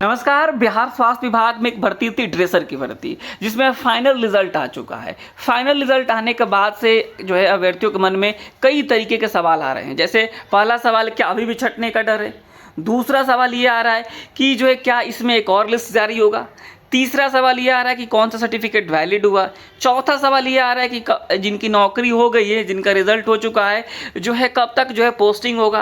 नमस्कार। बिहार स्वास्थ्य विभाग में एक भर्ती थी ड्रेसर की भर्ती, जिसमें फाइनल रिजल्ट आ चुका है। फाइनल रिजल्ट आने के बाद से जो है अभ्यर्थियों के मन में कई तरीके के सवाल आ रहे हैं। जैसे पहला सवाल, क्या अभी भी छंटने का डर है। दूसरा सवाल ये आ रहा है कि जो है क्या इसमें एक और लिस्ट जारी होगा। तीसरा सवाल ये आ रहा है कि कौन सा सर्टिफिकेट वैलिड हुआ। चौथा सवाल ये आ रहा है कि जिनकी नौकरी हो गई है, जिनका रिजल्ट हो चुका है, जो है कब तक जो है पोस्टिंग होगा।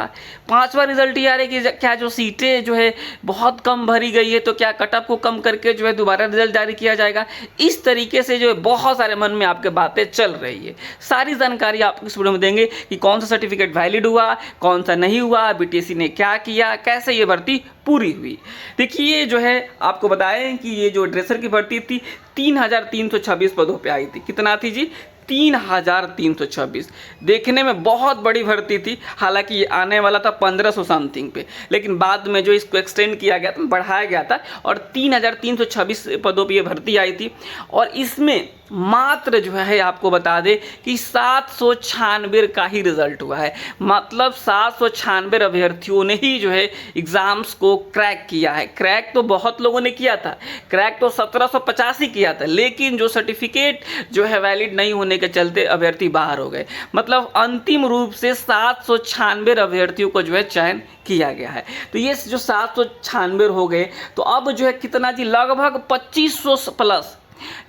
पांचवा रिजल्ट ये आ रहा है कि क्या जो सीटें जो है बहुत कम भरी गई है, तो क्या कटअप को कम करके जो है दोबारा रिजल्ट जारी किया जाएगा। इस तरीके से जो है बहुत सारे मन में आपके बातें चल रही है। सारी जानकारी आप इस वीडियो में देंगे कि कौन सा सर्टिफिकेट वैलिड हुआ, कौन सा नहीं हुआ, बीटीएससी ने क्या किया, कैसे ये भर्ती पूरी हुई। देखिए जो है आपको बताएं कि ये जो ड्रेसर की भर्ती थी 3326 पदों पे आई थी। कितना थी जी? 3326। देखने में बहुत बड़ी भर्ती थी। हालांकि ये आने वाला था 1500 समथिंग पे, लेकिन बाद में जो इसको एक्सटेंड किया गया था, बढ़ाया गया था और 3326 पदों पे ये भर्ती आई थी। और इसमें मात्र जो है आपको बता दें कि 796 का ही रिजल्ट हुआ है। मतलब 796 अभ्यर्थियों ने ही जो है एग्ज़ाम्स को क्रैक किया है। क्रैक तो बहुत लोगों ने किया था, क्रैक तो 1750 ही किया था, लेकिन जो सर्टिफिकेट जो है वैलिड नहीं होने के चलते अभ्यर्थी बाहर हो गए। मतलब अंतिम रूप से 796 अभ्यर्थियों को जो है चयन किया गया है। तो ये जो 796 हो गए, तो अब जो है कितना जी, लगभग 2500 प्लस,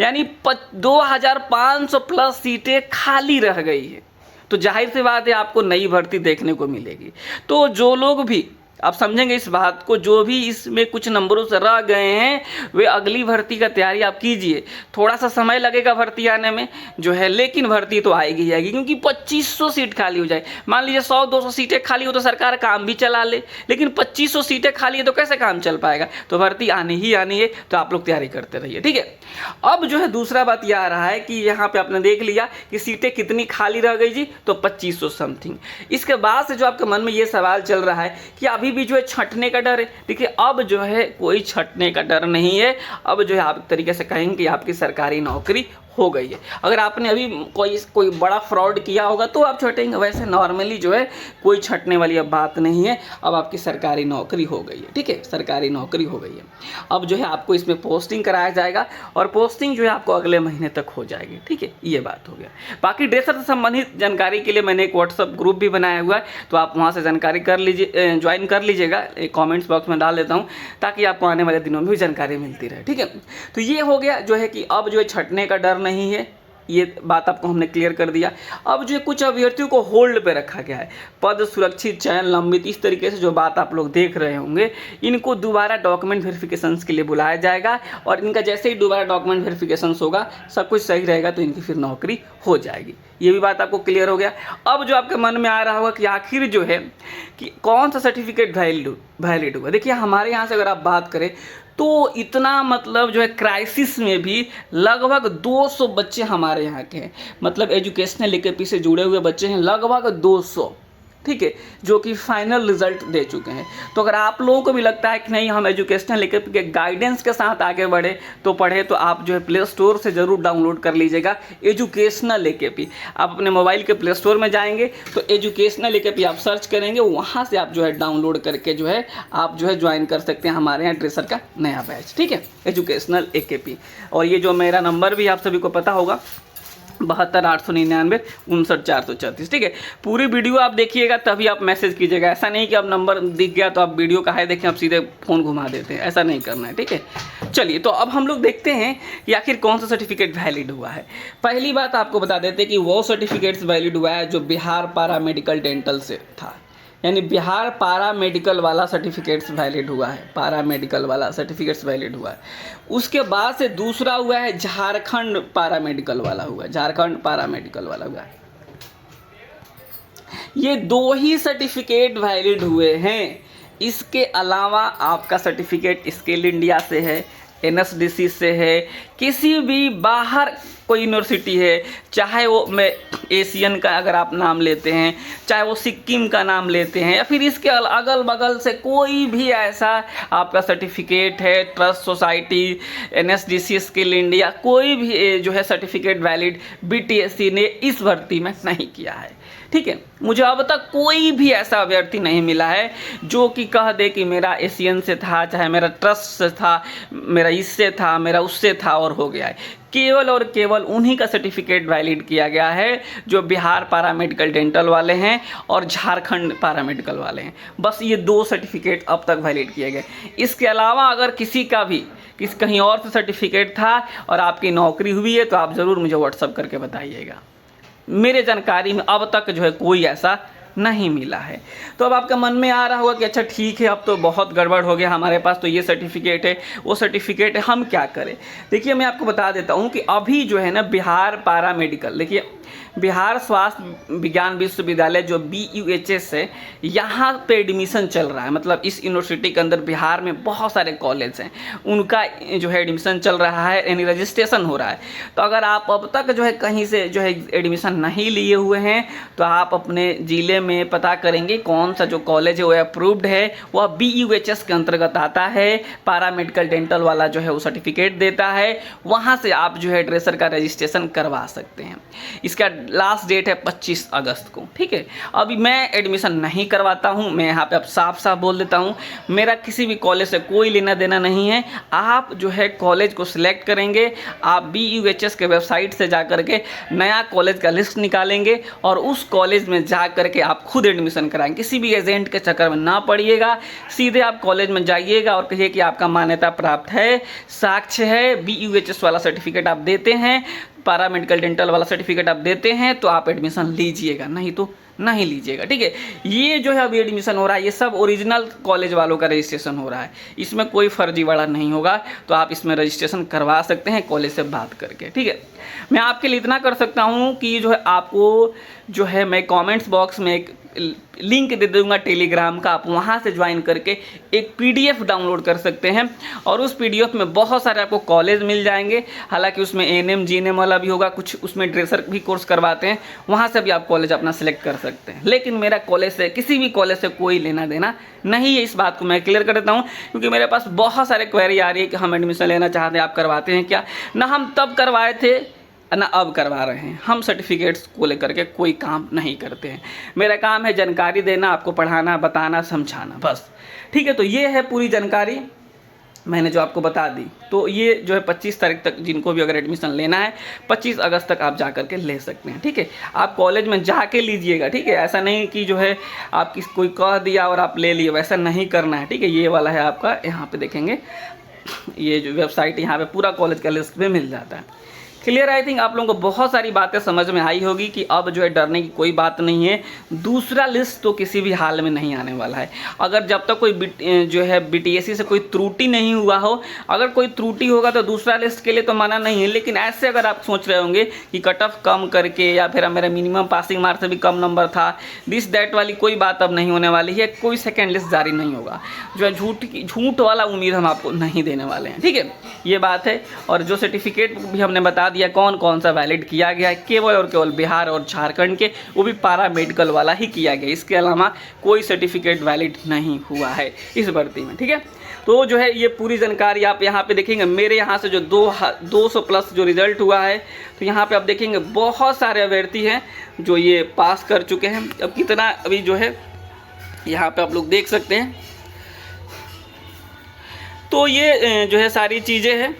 यानी 2500 प्लस सीटें खाली रह गई है। तो जाहिर सी बात है आपको नई भर्ती देखने को मिलेगी। तो जो लोग भी आप समझेंगे इस बात को, जो भी इसमें कुछ नंबरों से रह गए हैं, वे अगली भर्ती का तैयारी आप कीजिए। थोड़ा सा समय लगेगा भर्ती आने में जो है, लेकिन भर्ती तो आएगी ही आएगी, क्योंकि 2500 सीट खाली हो जाए। मान लीजिए 100-200 सीटें खाली हो तो सरकार काम भी चला ले, लेकिन 2500 सीटें खाली है तो कैसे काम चल पाएगा। तो भर्ती आनी ही आनी है, तो आप लोग तैयारी करते रहिए, ठीक है। अब जो है दूसरा बात यह आ रहा है कि यहाँ पे आपने देख लिया कि सीटें कितनी खाली रह गई जी, तो 2500 समथिंग। इसके बाद से जो आपके मन में ये सवाल चल रहा है कि अभी भी जो है छंटने का डर है। देखिए अब जो है कोई छंटने का डर नहीं है। अब जो है आप एक तरीके से कहेंगे कि आपकी सरकारी नौकरी हो गई है। अगर आपने अभी कोई बड़ा फ्रॉड किया होगा तो आप छटेंगे, वैसे नॉर्मली जो है कोई छटने वाली अब बात नहीं है। अब आपकी सरकारी नौकरी हो गई है, ठीक है, सरकारी नौकरी हो गई है। अब जो है आपको इसमें पोस्टिंग कराया जाएगा और पोस्टिंग जो है आपको अगले महीने तक हो जाएगी, ठीक है, ये बात हो गया। बाकी ड्रेसर से संबंधित जानकारी के लिए मैंने एक व्हाट्सअप ग्रुप भी बनाया हुआ है, तो आप वहाँ से जानकारी कर लीजिए, ज्वाइन कर लीजिएगा। कॉमेंट्स बॉक्स में डाल देता हूँ ताकि आपको आने वाले दिनों में भी जानकारी मिलती रहे, ठीक है। तो ये हो गया जो है कि अब जो है छटने का डर नहीं है, ये बात आपको हमने क्लियर कर दिया। अब जो कुछ अभ्यर्थियों को होल्ड पे रखा गया है, पद सुरक्षित, चयन लंबित, इस तरीके से जो बात आप लोग देख रहे होंगे, इनको दोबारा डॉक्यूमेंट वेरिफिकेशंस के लिए बुलाया जाएगा। और इनका जैसे ही दोबारा डॉक्यूमेंट वेरिफिकेशंस होगा, सब कुछ सही रहेगा, तो इनकी फिर नौकरी हो जाएगी। ये भी बात आपको क्लियर हो गया। अब जो आपके मन में आ रहा होगा कि आखिर जो है कि कौन सा सर्टिफिकेट वैलिड होगा। देखिए हमारे यहाँ से अगर आप बात करें तो इतना मतलब जो है क्राइसिस में भी लगभग 200 बच्चे हमारे यहाँ के हैं। मतलब एजुकेशनल एकेपी से जुड़े हुए बच्चे हैं लगभग 200, ठीक है, जो कि फाइनल रिजल्ट दे चुके हैं। तो अगर आप लोगों को भी लगता है कि नहीं हम एजुकेशनल एकेपी के गाइडेंस के साथ आगे बढ़े तो पढ़े, तो आप जो है प्ले स्टोर से ज़रूर डाउनलोड कर लीजिएगा एजुकेशनल एकेपी। आप अपने मोबाइल के प्ले स्टोर में जाएंगे तो एजुकेशनल एकेपी आप सर्च करेंगे, वहाँ से आप जो है डाउनलोड करके जो है आप जो है ज्वाइन कर सकते हैं हमारे यहाँ ड्रेसर का नया बैच, ठीक है, एजुकेशनल एकेपी। और ये जो मेरा नंबर भी आप सभी को पता होगा, 72 899 59 434, ठीक है। पूरी वीडियो आप देखिएगा तभी आप मैसेज कीजिएगा। ऐसा नहीं कि अब नंबर दिख गया तो आप वीडियो का है देखें, आप सीधे फ़ोन घुमा देते हैं, ऐसा नहीं करना है, ठीक है। चलिए तो अब हम लोग देखते हैं कि आखिर कौन सा सर्टिफिकेट वैलिड हुआ है। पहली बात आपको बता देते हैं कि वो सर्टिफिकेट्स वैलिड हुआ है जो बिहार पारा मेडिकल डेंटल से था, यानी बिहार पारा मेडिकल वाला सर्टिफिकेट्स वैलिड हुआ है, पारा मेडिकल वाला सर्टिफिकेट्स वैलिड हुआ है। उसके बाद से दूसरा हुआ है झारखंड पारा मेडिकल वाला हुआ है, झारखंड पारा मेडिकल वाला हुआ है। ये दो ही सर्टिफिकेट वैलिड हुए हैं। इसके अलावा आपका सर्टिफिकेट स्किल इंडिया से है, एनएसडीसी से है, किसी भी बाहर कोई यूनिवर्सिटी है, चाहे वो मैं एशियन का अगर आप नाम लेते हैं, चाहे वो सिक्किम का नाम लेते हैं, या फिर इसके अगल बगल से कोई भी ऐसा आपका सर्टिफिकेट है, trust society, NSDC skill India, कोई भी जो है सर्टिफिकेट वैलिड BTSC ने इस भर्ती में नहीं किया है। ठीक है, मुझे अब तक कोई भी ऐसा अभ्यर्थी नहीं मिला है जो कि कह दे कि मेरा एशियन से था, चाहे मेरा ट्रस्ट से था, मेरा इससे था, मेरा उससे था और हो गया है। केवल और केवल उन्हीं का सर्टिफिकेट वैलिड किया गया है जो बिहार पैरामेडिकल डेंटल वाले हैं और झारखंड पैरामेडिकल वाले हैं। बस ये 2 सर्टिफिकेट अब तक वैलिड किए गए। इसके अलावा अगर किसी का भी कहीं और से सर्टिफिकेट था और आपकी नौकरी हुई है तो आप ज़रूर मुझे व्हाट्सअप करके बताइएगा। मेरे जानकारी में अब तक जो है कोई ऐसा नहीं मिला है। तो अब आपका मन में आ रहा होगा कि अच्छा ठीक है, अब तो बहुत गड़बड़ हो गया, हमारे पास तो ये सर्टिफिकेट है, वो सर्टिफिकेट है, हम क्या करें। देखिए, मैं आपको बता देता हूँ कि अभी जो है ना बिहार पैरामेडिकल, देखिए बिहार स्वास्थ्य विज्ञान विश्वविद्यालय जो BUHS है, यहाँ पे एडमिशन चल रहा है। मतलब इस यूनिवर्सिटी के अंदर बिहार में बहुत सारे कॉलेज हैं, उनका जो है एडमिशन चल रहा है, यानी रजिस्ट्रेशन हो रहा है। तो अगर आप अब तक जो है कहीं से जो है एडमिशन नहीं लिए हुए हैं तो आप अपने ज़िले में पता करेंगे कौन सा जो कॉलेज है वो अप्रूव्ड है, वह BUHS के अंतर्गत आता है, पैरामेडिकल डेंटल वाला जो है वो सर्टिफिकेट देता है, वहाँ से आप जो है ड्रेसर का रजिस्ट्रेशन करवा सकते हैं। इसका लास्ट डेट है 25 अगस्त को। ठीक है, अभी मैं एडमिशन नहीं करवाता हूँ, मैं यहाँ पे अब साफ साफ बोल देता हूँ, मेरा किसी भी कॉलेज से कोई लेना देना नहीं है। आप जो है कॉलेज को सिलेक्ट करेंगे, आप BUHS के वेबसाइट से जा करके नया कॉलेज का लिस्ट निकालेंगे और उस कॉलेज में जा करके आप खुद एडमिशन कराएंगे। किसी भी एजेंट के चक्कर में ना पड़िएगा, सीधे आप कॉलेज में जाइएगा और कहिए कि आपका मान्यता प्राप्त है, साक्ष्य है, BUHS वाला सर्टिफिकेट आप देते हैं, पैरामेडिकल डेंटल वाला सर्टिफिकेट आप देते हैं, तो आप एडमिशन लीजिएगा, नहीं तो नहीं लीजिएगा। ठीक है, ये जो है अभी एडमिशन हो रहा है, ये सब ओरिजिनल कॉलेज वालों का रजिस्ट्रेशन हो रहा है, इसमें कोई फर्जीवाड़ा नहीं होगा। तो आप इसमें रजिस्ट्रेशन करवा सकते हैं कॉलेज से बात करके। ठीक है, मैं आपके लिए इतना कर सकता हूँ कि जो है आपको जो है मैं कमेंट्स बॉक्स में एक लिंक दे दूंगा टेलीग्राम का, आप वहाँ से ज्वाइन करके एक PDF डाउनलोड कर सकते हैं और उस PDF में बहुत सारे आपको कॉलेज मिल जाएंगे। हालांकि उसमें ANM GNM वाला भी होगा, कुछ उसमें ड्रेसर भी कोर्स करवाते हैं, वहाँ से भी आप कॉलेज अपना सिलेक्ट कर सकते हैं। लेकिन मेरा कॉलेज से, किसी भी कॉलेज से कोई लेना देना नहीं है, इस बात को मैं क्लियर कर देता हूँ, क्योंकि मेरे पास बहुत सारे क्वेरी आ रही है कि हम एडमिशन लेना चाहते हैं, आप करवाते हैं क्या। ना हम तब करवाए थे ना अब करवा रहे हैं, हम सर्टिफिकेट्स को लेकर के कोई काम नहीं करते हैं। मेरा काम है जानकारी देना, आपको पढ़ाना, बताना, समझाना, बस। ठीक है, तो ये है पूरी जानकारी मैंने जो आपको बता दी। तो ये जो है 25 तारीख तक जिनको भी अगर एडमिशन लेना है 25 अगस्त तक आप जा करके ले सकते हैं। ठीक है, आप कॉलेज में जाके लीजिएगा। ठीक है, ऐसा नहीं कि जो है आप कोई कह दिया और आप ले लिए, वैसा नहीं करना है। ठीक है, ये वाला है आपका, यहाँ पे देखेंगे ये जो वेबसाइट, यहाँ पे पूरा कॉलेज का लिस्ट में मिल जाता है। क्लियर, आई थिंक आप लोगों को बहुत सारी बातें समझ में आई होगी कि अब जो है डरने की कोई बात नहीं है। दूसरा लिस्ट तो किसी भी हाल में नहीं आने वाला है। अगर जब तक कोई जो है BTSC से कोई त्रुटि नहीं हुआ हो, अगर कोई त्रुटि होगा तो दूसरा लिस्ट के लिए तो माना नहीं है। लेकिन ऐसे अगर आप सोच रहे होंगे कि कट ऑफ कम करके या फिर मेरा मिनिमम पासिंग मार्क्स से भी कम नंबर था, दिस दैट वाली कोई बात अब नहीं होने वाली है। कोई सेकेंड लिस्ट जारी नहीं होगा। जो है झूठ वाला उम्मीद हम आपको नहीं देने वाले हैं। ठीक है, ये बात है। और जो सर्टिफिकेट भी हमने बता दिया कौन कौन सा वैलिड किया गया है, केवल और केवल बिहार और झारखंड के, वो भी पैरामेडिकल वाला ही किया गया। इसके अलावा कोई सर्टिफिकेट वैलिड नहीं हुआ है इस भर्ती में। ठीक है, तो जो है ये पूरी जानकारी आप यहाँ पे देखेंगे। मेरे यहाँ से जो 200 प्लस जो रिजल्ट हुआ है, तो यहाँ पे आप देखेंगे बहुत सारे अभ्यर्थी हैं जो ये पास कर चुके हैं। अब कितना अभी जो है यहाँ पे आप लोग देख सकते हैं। तो ये जो है सारी चीज़ें हैं।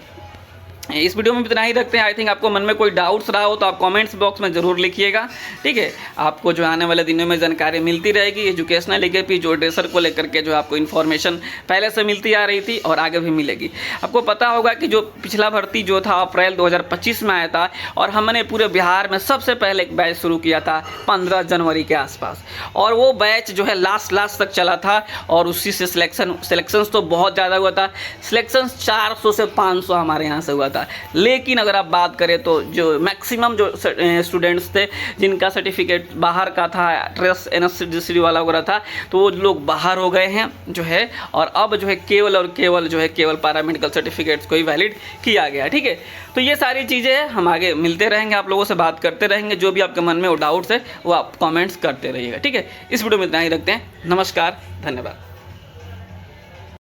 इस वीडियो में इतना ही रखते हैं। आई थिंक आपको मन में कोई डाउट्स रहा हो तो आप कमेंट्स बॉक्स में ज़रूर लिखिएगा। ठीक है, आपको जो आने वाले दिनों में जानकारी मिलती रहेगी। एजुकेशनल लीगेपी जो ड्रेसर को लेकर के जो आपको इन्फॉर्मेशन पहले से मिलती आ रही थी और आगे भी मिलेगी। आपको पता होगा कि जो पिछला भर्ती जो था अप्रैल 2025 में आया था और हमने पूरे बिहार में सबसे पहले एक बैच शुरू किया था 15 जनवरी के आसपास, और वो बैच जो है लास्ट तक चला था और उसी से सिलेक्शन तो बहुत ज़्यादा हुआ था। सिलेक्शन 400 से 500 हमारे यहाँ से हुआ था। था। लेकिन अगर आप बात करें तो जो मैक्सिमम जो स्टूडेंट्स थे जिनका सर्टिफिकेट बाहर का था, ट्रेस एनएससीडी वाला वगैरह था, तो वो लोग बाहर हो गए हैं जो है, और अब जो है केवल और केवल जो है केवल पैरामेडिकल सर्टिफिकेट्स को ही वैलिड किया गया। ठीक है, तो ये सारी चीज़ें हम आगे मिलते रहेंगे, आप लोगों से बात करते रहेंगे। जो भी आपके मन में वो डाउट्स है वो आप कमेंट्स करते रहिएगा। ठीक है, इस वीडियो में इतना ही रखते हैं। नमस्कार, धन्यवाद।